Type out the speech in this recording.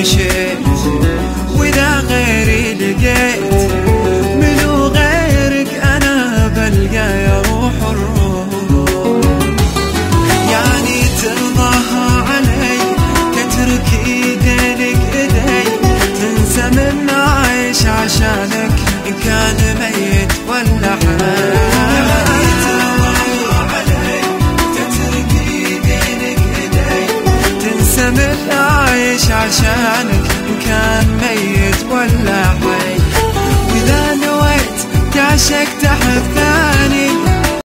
مشيت وإذا غيري لقيت منو غيرك أنا بلقى يا روح الروح. يعني ترضاها علي تتركي دينك إيدي تنسى من عايش عشانك إن كان ميت ولا حي. من عايش عشانك إن كان ميت ولا